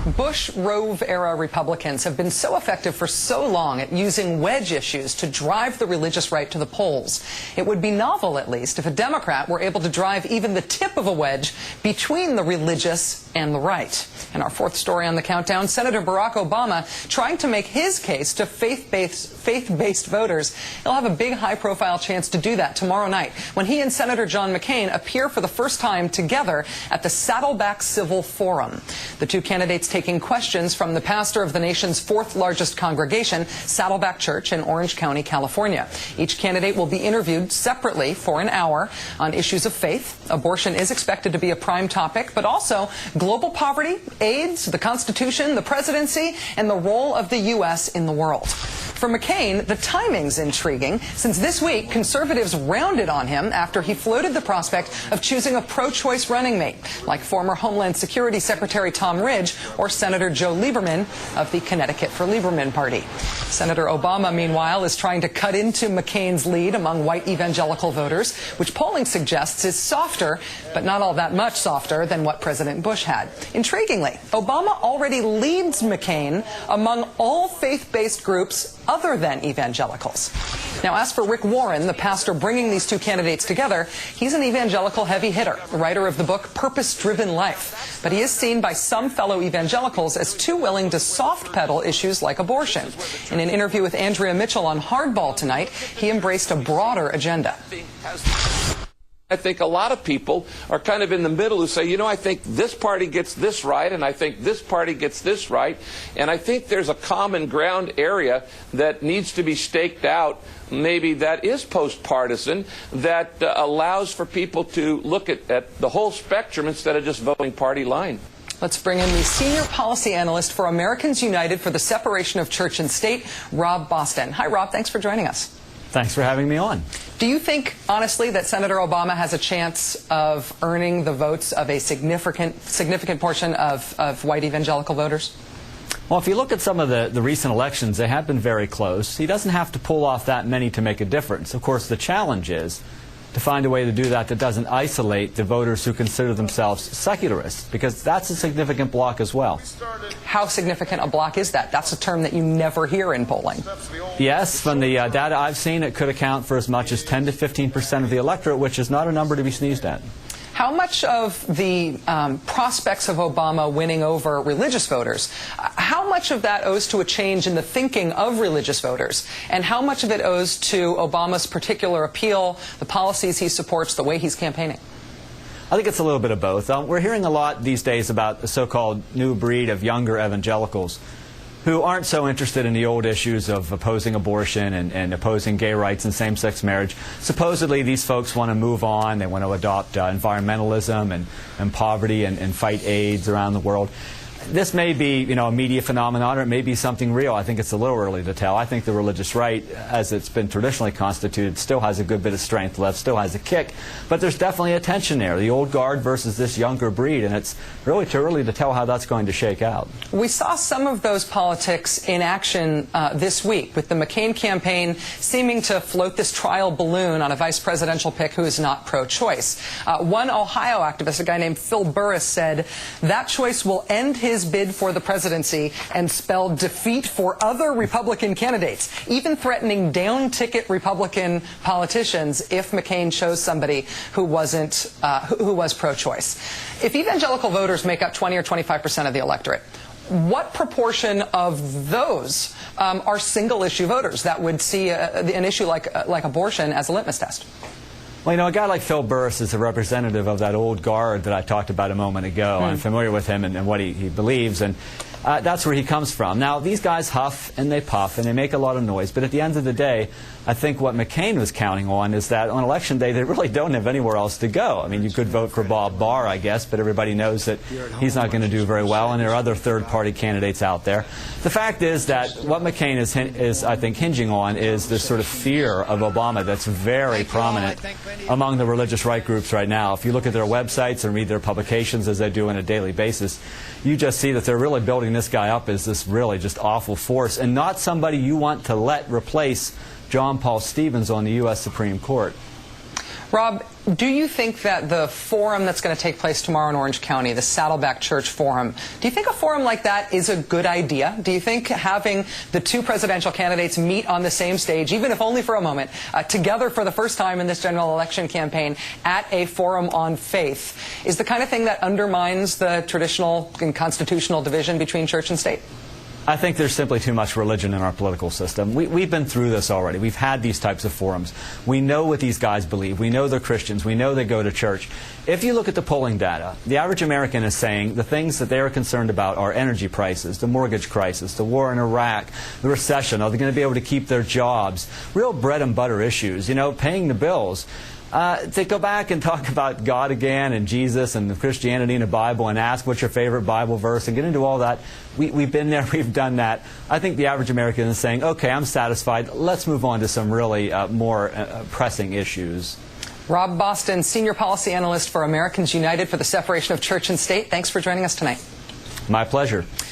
Bush Rove-era Republicans have been so effective for so long at using wedge issues to drive the religious right to the polls. It would be novel, at least, if a Democrat were able to drive even the tip of a wedge between the religious and the right. In our fourth story on the countdown, Senator Barack Obama trying to make his case to faith-based voters. He'll have a big, high-profile chance to do that tomorrow night when he and Senator John McCain appear for the first time together at the Saddleback Civil Forum. The two candidates taking questions from the pastor of the nation's fourth largest congregation, Saddleback Church in Orange County, California. Each candidate will be interviewed separately for an hour on issues of faith. Abortion is expected to be a prime topic, but also global poverty, AIDS, the Constitution, the presidency, and the role of the U.S. in the world. For McCain, the timing's intriguing, since this week conservatives rounded on him after he floated the prospect of choosing a pro-choice running mate, like former Homeland Security Secretary Tom Ridge or Senator Joe Lieberman of the Connecticut for Lieberman Party. Senator Obama, meanwhile, is trying to cut into McCain's lead among white evangelical voters, which polling suggests is softer, but not all that much softer than what President Bush had. Intriguingly, Obama already leads McCain among all faith-based groups other than evangelicals. Now, as for Rick Warren, the pastor bringing these two candidates together, he's an evangelical heavy hitter, writer of the book Purpose-Driven Life. But he is seen by some fellow evangelicals as too willing to soft-pedal issues like abortion. In an interview with Andrea Mitchell on Hardball tonight, he embraced a broader agenda. I think a lot of people are kind of in the middle who say, you know, I think this party gets this right, and I think this party gets this right, and I think there's a common ground area that needs to be staked out, maybe that is post-partisan, that allows for people to look at the whole spectrum instead of just voting party line. Let's bring in the senior policy analyst for Americans United for the Separation of Church and State, Rob Boston. Hi, Rob. Thanks for joining us. Thanks for having me on. Do you think, honestly, that Senator Obama has a chance of earning the votes of a significant portion of white evangelical voters? Well, if you look at some of the recent elections, they have been very close. He doesn't have to pull off that many to make a difference. Of course, the challenge is to find a way to do that that doesn't isolate the voters who consider themselves secularists, because that's a significant block as well. How significant a block is that? That's a term that you never hear in polling. Yes, from the data I've seen, it could account for as much as 10 to 15% of the electorate, which is not a number to be sneezed at. How much of the prospects of Obama winning over religious voters, how much of that owes to a change in the thinking of religious voters, and how much of it owes to Obama's particular appeal, the policies he supports, the way he's campaigning? I think it's a little bit of both. We're hearing a lot these days about the so-called new breed of younger evangelicals who aren't so interested in the old issues of opposing abortion and opposing gay rights and same-sex marriage. Supposedly, these folks want to move on. They want to adopt environmentalism and poverty and fight AIDS around the world. This may be, you know, a media phenomenon, or it may be something real. I think it's a little early to tell. I think the religious right, as it's been traditionally constituted, still has a good bit of strength left, still has a kick. But there's definitely a tension there, the old guard versus this younger breed, and it's really too early to tell how that's going to shake out. We saw some of those politics in action this week, with the McCain campaign seeming to float this trial balloon on a vice presidential pick who is not pro-choice. One Ohio activist, a guy named Phil Burris, said that choice will end his bid for the presidency and spell defeat for other Republican candidates, even threatening down-ticket Republican politicians if McCain chose somebody who was pro-choice. If evangelical voters make up 20 or 25% of the electorate, what proportion of those are single-issue voters that would see an issue like abortion as a litmus test? Well, you know, a guy like Phil Burris is a representative of that old guard that I talked about a moment ago. I'm familiar with him and what he believes, and that's where he comes from. Now, these guys huff and they puff and they make a lot of noise, but at the end of the day, I think what McCain was counting on is that on Election Day, they really don't have anywhere else to go. I mean, you could vote for Bob Barr, I guess, but everybody knows that he's not going to do very well, and there are other third-party candidates out there. The fact is that what McCain is, I think, hinging on is this sort of fear of Obama that's very prominent among the religious right groups right now. If you look at their websites and read their publications, as they do on a daily basis, you just see that they're really building this guy up as this really just awful force, and not somebody you want to let replace John Paul Stevens on the U.S. Supreme Court. Rob, Do you think that the forum that's going to take place tomorrow in Orange County, the Saddleback Church Forum, do you think a forum like that is a good idea? Do you think having the two presidential candidates meet on the same stage, even if only for a moment, together for the first time in this general election campaign at a forum on faith, is the kind of thing that undermines the traditional and constitutional division between church and state? I think there's simply too much religion in our political system. We've been through this already. We've had these types of forums. We know what these guys believe. We know they're Christians. We know they go to church. If you look at the polling data, the average American is saying the things that they are concerned about are energy prices, the mortgage crisis, the war in Iraq, the recession. Are they going to be able to keep their jobs? Real bread and butter issues, you know, paying the bills. To go back and talk about God again and Jesus and Christianity and the Bible and ask what's your favorite Bible verse and get into all that, we've been there, we've done that. I think the average American is saying, okay, I'm satisfied. Let's move on to some really more pressing issues. Rob Boston, Senior Policy Analyst for Americans United for the Separation of Church and State. Thanks for joining us tonight. My pleasure.